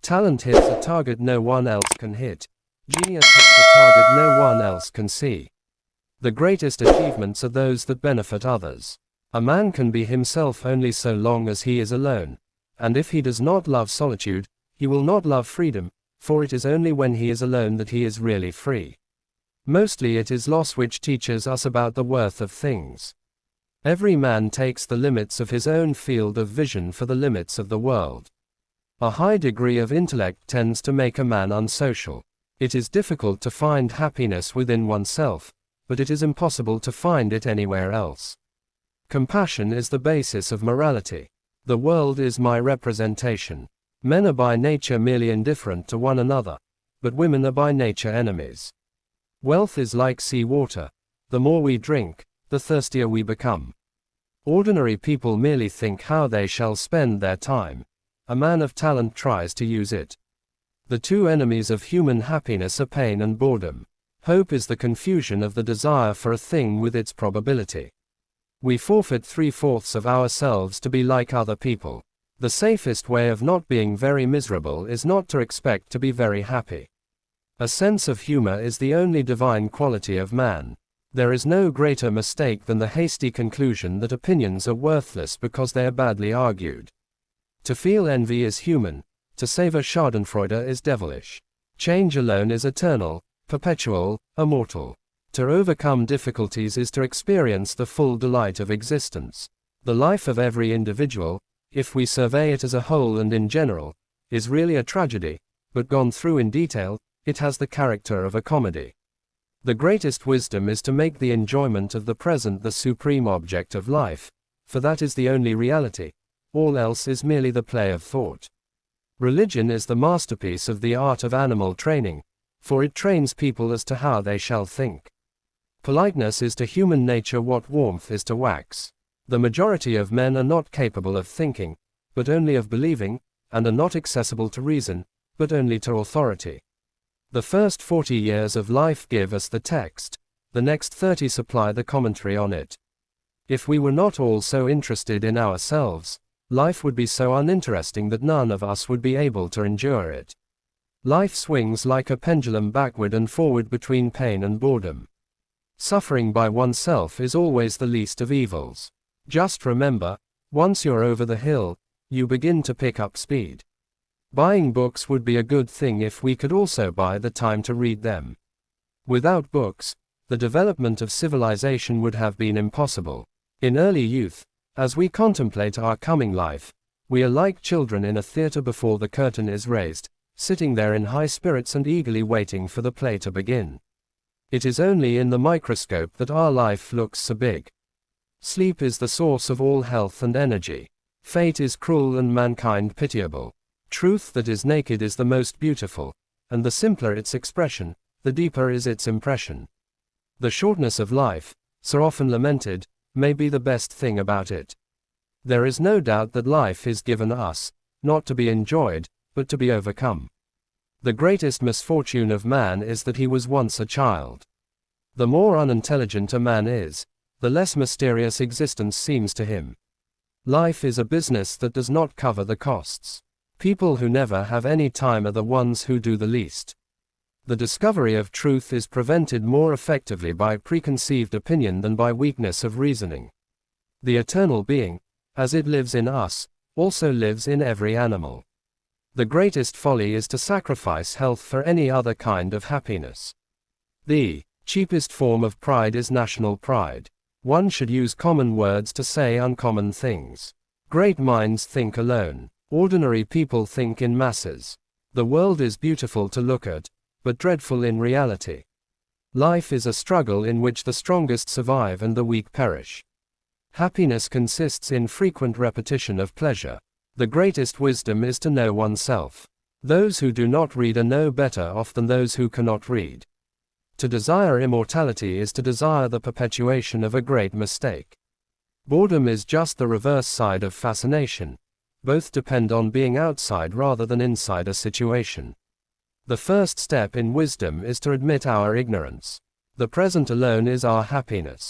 Talent hits a target no one else can hit. Genius hits a target no one else can see. The greatest achievements are those that benefit others. A man can be himself only so long as he is alone, and if he does not love solitude, he will not love freedom, for it is only when he is alone that he is really free. Mostly it is loss which teaches us about the worth of things. Every man takes the limits of his own field of vision for the limits of the world. A high degree of intellect tends to make a man unsocial. It is difficult to find happiness within oneself, but it is impossible to find it anywhere else. Compassion is the basis of morality. The world is my representation. Men are by nature merely indifferent to one another, but women are by nature enemies. Wealth is like sea water. The more we drink, the thirstier we become. Ordinary people merely think how they shall spend their time. A man of talent tries to use it. The two enemies of human happiness are pain and boredom. Hope is the confusion of the desire for a thing with its probability. We forfeit 3/4 of ourselves to be like other people. The safest way of not being very miserable is not to expect to be very happy. A sense of humor is the only divine quality of man. There is no greater mistake than the hasty conclusion that opinions are worthless because they are badly argued. To feel envy is human, to savor schadenfreude is devilish. Change alone is eternal, perpetual, immortal. To overcome difficulties is to experience the full delight of existence. The life of every individual, if we survey it as a whole and in general, is really a tragedy, but gone through in detail, it has the character of a comedy. The greatest wisdom is to make the enjoyment of the present the supreme object of life, for that is the only reality. All else is merely the play of thought. Religion is the masterpiece of the art of animal training, for it trains people as to how they shall think. Politeness is to human nature what warmth is to wax. The majority of men are not capable of thinking, but only of believing, and are not accessible to reason, but only to authority. The first 40 years of life give us the text, the next 30 supply the commentary on it. If we were not all so interested in ourselves, life would be so uninteresting that none of us would be able to endure it. Life swings like a pendulum backward and forward between pain and boredom. Suffering by oneself is always the least of evils. Just remember, once you're over the hill, you begin to pick up speed. Buying books would be a good thing if we could also buy the time to read them. Without books, the development of civilization would have been impossible. In early youth, as we contemplate our coming life, we are like children in a theater before the curtain is raised, sitting there in high spirits and eagerly waiting for the play to begin. It is only in the microscope that our life looks so big. Sleep is the source of all health and energy. Fate is cruel and mankind pitiable. Truth that is naked is the most beautiful, and the simpler its expression, the deeper is its impression. The shortness of life, so often lamented, may be the best thing about it. There is no doubt that life is given us, not to be enjoyed, but to be overcome. The greatest misfortune of man is that he was once a child. The more unintelligent a man is, the less mysterious existence seems to him. Life is a business that does not cover the costs. People who never have any time are the ones who do the least. The discovery of truth is prevented more effectively by preconceived opinion than by weakness of reasoning. The eternal being, as it lives in us, also lives in every animal. The greatest folly is to sacrifice health for any other kind of happiness. The cheapest form of pride is national pride. One should use common words to say uncommon things. Great minds think alone. Ordinary people think in masses. The world is beautiful to look at, but dreadful in reality. Life is a struggle in which the strongest survive and the weak perish. Happiness consists in frequent repetition of pleasure. The greatest wisdom is to know oneself. Those who do not read are no better off than those who cannot read. To desire immortality is to desire the perpetuation of a great mistake. Boredom is just the reverse side of fascination. Both depend on being outside rather than inside a situation. The first step in wisdom is to admit our ignorance. The present alone is our happiness.